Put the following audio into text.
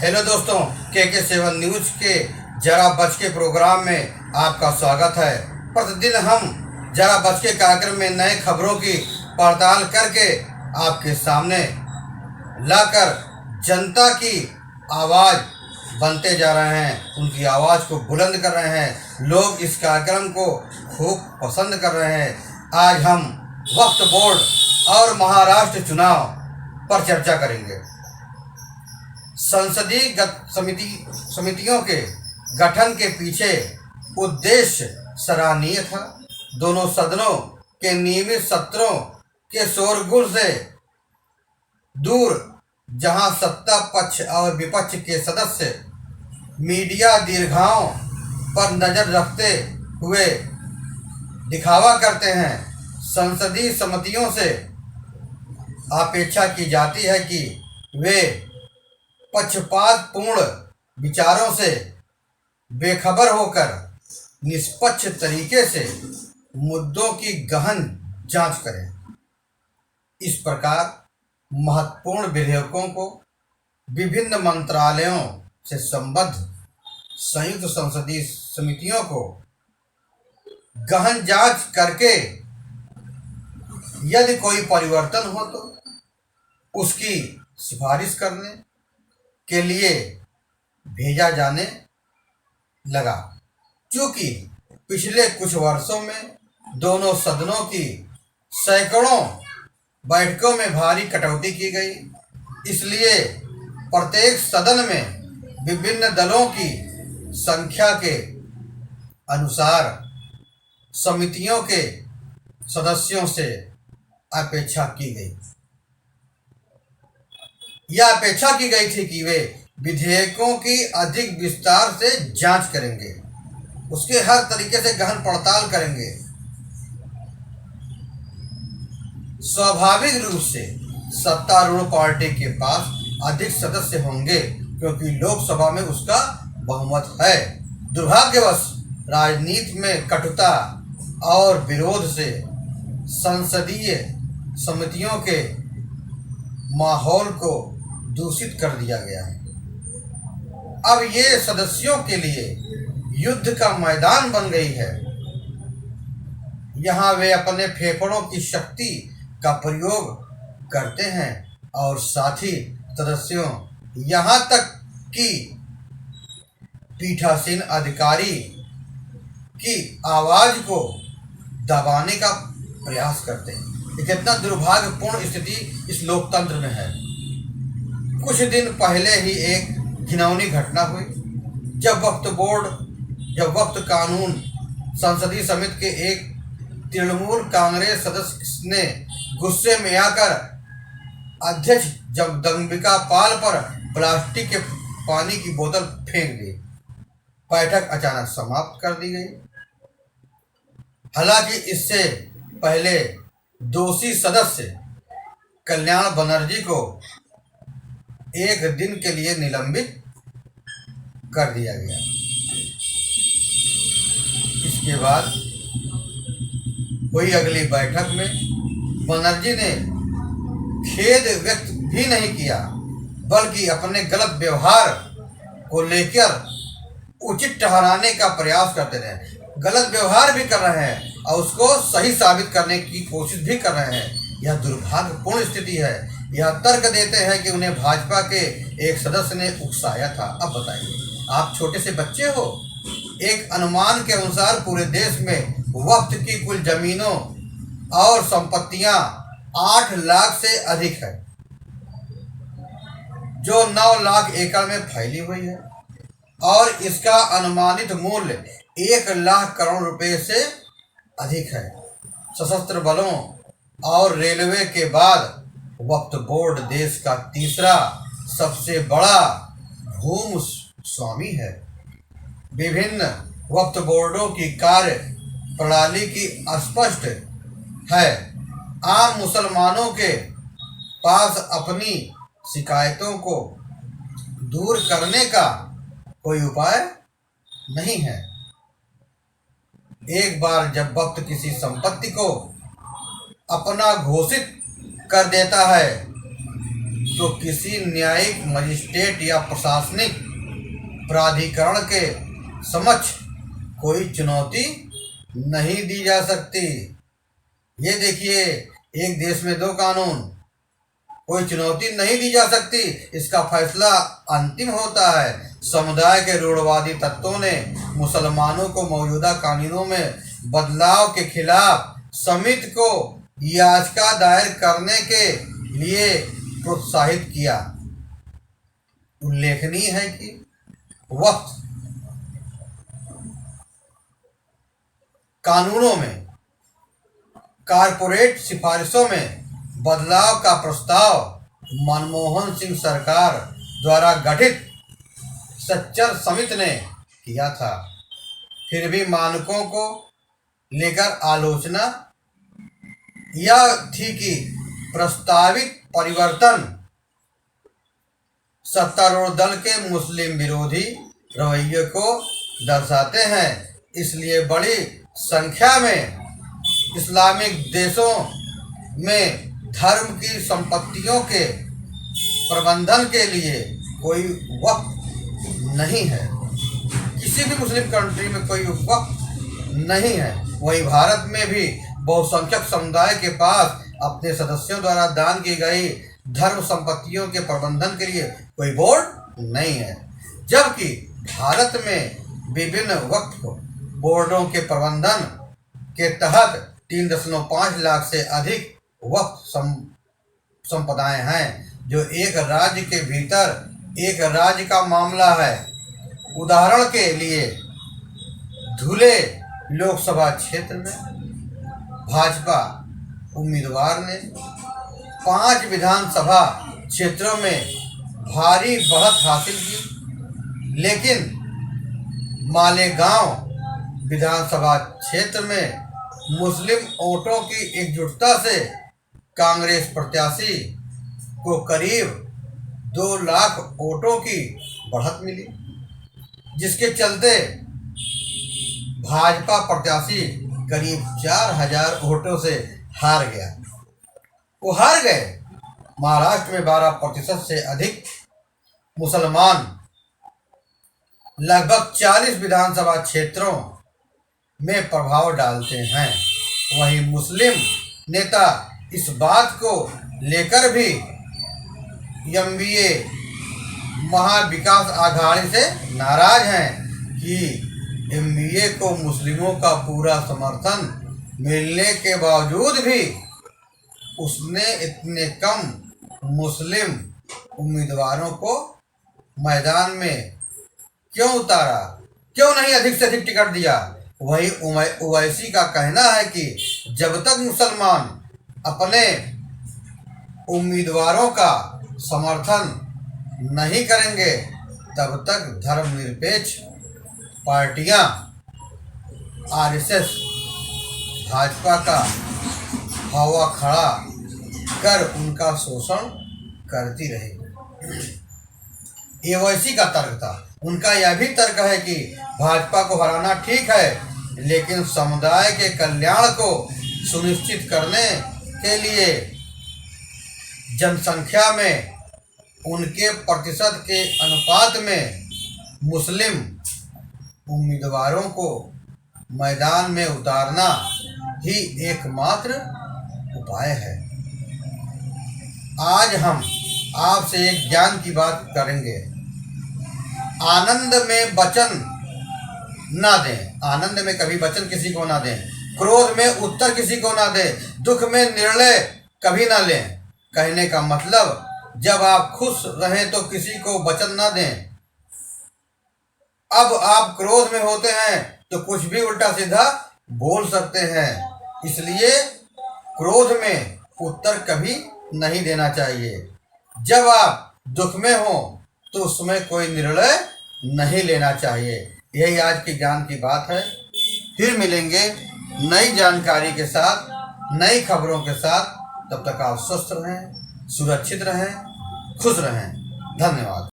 Hello दोस्तों, के 7 news के जरा बच के प्रोग्राम में आपका स्वागत है। प्रतिदिन हम जरा बच के कार्यक्रम में नए खबरों की पड़ताल करके आपके सामने लाकर जनता की आवाज़ बनते जा रहे हैं, उनकी आवाज़ को बुलंद कर रहे हैं। लोग इस कार्यक्रम को खूब पसंद कर रहे हैं। आज हम वक्फ बोर्ड और महाराष्ट्र चुनाव पर चर्चा करेंगे। संसदीय समितियों के गठन के पीछे उद्देश्य सराहनीय था। दोनों सदनों के नियमित सत्रों के शोरगुल से दूर, जहां सत्ता पक्ष और विपक्ष के सदस्य मीडिया दीर्घाओं पर नजर रखते हुए दिखावा करते हैं, संसदीय समितियों से अपेक्षा की जाती है कि वे पक्षपातपूर्ण विचारों से बेखबर होकर निष्पक्ष तरीके से मुद्दों की गहन जांच करें। इस प्रकार महत्वपूर्ण विधेयकों को विभिन्न मंत्रालयों से संबद्ध संयुक्त संसदीय समितियों को गहन जांच करके यदि कोई परिवर्तन हो तो उसकी सिफारिश करने के लिए भेजा जाने लगा। क्योंकि पिछले कुछ वर्षों में दोनों सदनों की सैकड़ों बैठकों में भारी कटौती की गई, इसलिए प्रत्येक सदन में विभिन्न दलों की संख्या के अनुसार समितियों के सदस्यों से अपेक्षा की गई। यह अपेक्षा की गई थी कि वे विधेयकों की अधिक विस्तार से जांच करेंगे, उसके हर तरीके से गहन पड़ताल करेंगे। स्वाभाविक रूप से सत्तारूढ़ पार्टी के पास अधिक सदस्य होंगे क्योंकि लोकसभा में उसका बहुमत है। दुर्भाग्यवश राजनीति में कटुता और विरोध से संसदीय समितियों के माहौल को दूषित कर दिया गया है। अब ये सदस्यों के लिए युद्ध का मैदान बन गई है। यहाँ वे अपने फेफड़ों की शक्ति का प्रयोग करते हैं और साथ ही सदस्यों, यहाँ तक कि पीठासीन अधिकारी की आवाज को दबाने का प्रयास करते हैं। ये कितना दुर्भाग्यपूर्ण स्थिति इस लोकतंत्र में है। कुछ दिन पहले ही एक घिनौनी घटना हुई जब वक्फ कानून संसदीय समिति के एक तृणमूल कांग्रेस सदस्य ने गुस्से में आकर अध्यक्ष जगदम्बिका पाल पर प्लास्टिक के पानी की बोतल फेंक दी। बैठक अचानक समाप्त कर दी गई। हालांकि इससे पहले दोषी सदस्य कल्याण बनर्जी को एक दिन के लिए निलंबित कर दिया गया। इसके बाद हुई अगली बैठक में बनर्जी ने खेद व्यक्त भी नहीं किया, बल्कि अपने गलत व्यवहार को लेकर उचित ठहराने का प्रयास करते रहे। गलत व्यवहार भी कर रहे हैं और उसको सही साबित करने की कोशिश भी कर रहे हैं। यह दुर्भाग्यपूर्ण स्थिति है। यह तर्क देते हैं कि उन्हें भाजपा के एक सदस्य ने उकसाया था। अब बताइए, आप छोटे से बच्चे हो। एक अनुमान के अनुसार पूरे देश में वक्फ की कुल जमीनों और संपत्तियां 8 लाख से अधिक है, जो 9 लाख एकड़ में फैली हुई है और इसका अनुमानित मूल्य 1 लाख करोड़ रुपए से अधिक है। सशस्त्र बलों और रेलवे के बाद वक्फ बोर्ड देश का तीसरा सबसे बड़ा भूमि स्वामी है। विभिन्न वक्फ बोर्डों की कार्य प्रणाली की स्पष्ट है। आम मुसलमानों के पास अपनी शिकायतों को दूर करने का कोई उपाय नहीं है। एक बार जब वक्फ किसी संपत्ति को अपना घोषित कर देता है तो किसी न्यायिक मजिस्ट्रेट या प्रशासनिक प्राधिकरण के समक्ष कोई चुनौती नहीं दी जा सकती। ये देखिए, एक देश में 2 कानून, कोई चुनौती नहीं दी जा सकती, इसका फैसला अंतिम होता है। समुदाय के रूढ़वादी तत्वों ने मुसलमानों को मौजूदा कानूनों में बदलाव के खिलाफ समिति को याचिका दायर करने के लिए प्रोत्साहित किया। उल्लेखनीय है कि वक्त कानूनों में कारपोरेट सिफारिशों में बदलाव का प्रस्ताव मनमोहन सिंह सरकार द्वारा गठित सच्चर समिति ने किया था। फिर भी मानकों को लेकर आलोचना यह थी कि प्रस्तावित परिवर्तन सत्तारूढ़ दल के मुस्लिम विरोधी रवैये को दर्शाते हैं। इसलिए बड़ी संख्या में इस्लामिक देशों में धर्म की संपत्तियों के प्रबंधन के लिए कोई वक्त नहीं है। किसी भी मुस्लिम कंट्री में कोई वक्त नहीं है। वही भारत में भी बहुसंख्यक समुदाय के पास अपने सदस्यों द्वारा दान की गई धर्म संपत्तियों के प्रबंधन के लिए कोई बोर्ड नहीं है, जबकि भारत में विभिन्न वक्फ बोर्डों के प्रबंधन के तहत 3.5 लाख से अधिक वक्फ संपदाएं हैं, जो एक राज्य के भीतर एक राज्य का मामला है। उदाहरण के लिए धुले लोकसभा क्षेत्र में भाजपा उम्मीदवार ने 5 विधानसभा क्षेत्रों में भारी बढ़त हासिल की, लेकिन मालेगांव विधानसभा क्षेत्र में मुस्लिम वोटों की एकजुटता से कांग्रेस प्रत्याशी को करीब 2 लाख वोटों की बढ़त मिली, जिसके चलते भाजपा प्रत्याशी करीब 4000 वोटों से हार गया। वो हार गए। महाराष्ट्र में 12% से अधिक मुसलमान लगभग 40 विधानसभा क्षेत्रों में प्रभाव डालते हैं। वहीं मुस्लिम नेता इस बात को लेकर भी एमवीए महाविकास आघाड़ी से नाराज हैं कि एमवीए को मुस्लिमों का पूरा समर्थन मिलने के बावजूद भी उसने इतने कम मुस्लिम उम्मीदवारों को मैदान में क्यों उतारा, क्यों नहीं अधिक से अधिक टिकट दिया। वही ओवैसी का कहना है कि जब तक मुसलमान अपने उम्मीदवारों का समर्थन नहीं करेंगे तब तक धर्मनिरपेक्ष पार्टियां आरएसएस भाजपा का हवा खड़ा कर उनका शोषण करती रहेगी। ये ओवैसी का तर्क था। उनका यह भी तर्क है कि भाजपा को हराना ठीक है, लेकिन समुदाय के कल्याण को सुनिश्चित करने के लिए जनसंख्या में उनके प्रतिशत के अनुपात में मुस्लिम उम्मीदवारों को मैदान में उतारना ही एकमात्र उपाय है। आज हम आपसे एक ज्ञान की बात करेंगे। आनंद में वचन ना दें, आनंद में कभी वचन किसी को ना दें, क्रोध में उत्तर किसी को ना दें, दुख में निर्णय कभी ना लें। कहने का मतलब, जब आप खुश रहें तो किसी को वचन ना दें। अब आप क्रोध में होते हैं तो कुछ भी उल्टा सीधा बोल सकते हैं, इसलिए क्रोध में उत्तर कभी नहीं देना चाहिए। जब आप दुख में हो तो उसमें कोई निर्णय नहीं लेना चाहिए। यही आज की ज्ञान की बात है। फिर मिलेंगे नई जानकारी के साथ, नई खबरों के साथ। तब तक आप स्वस्थ रहें, सुरक्षित रहें, खुश रहें। धन्यवाद।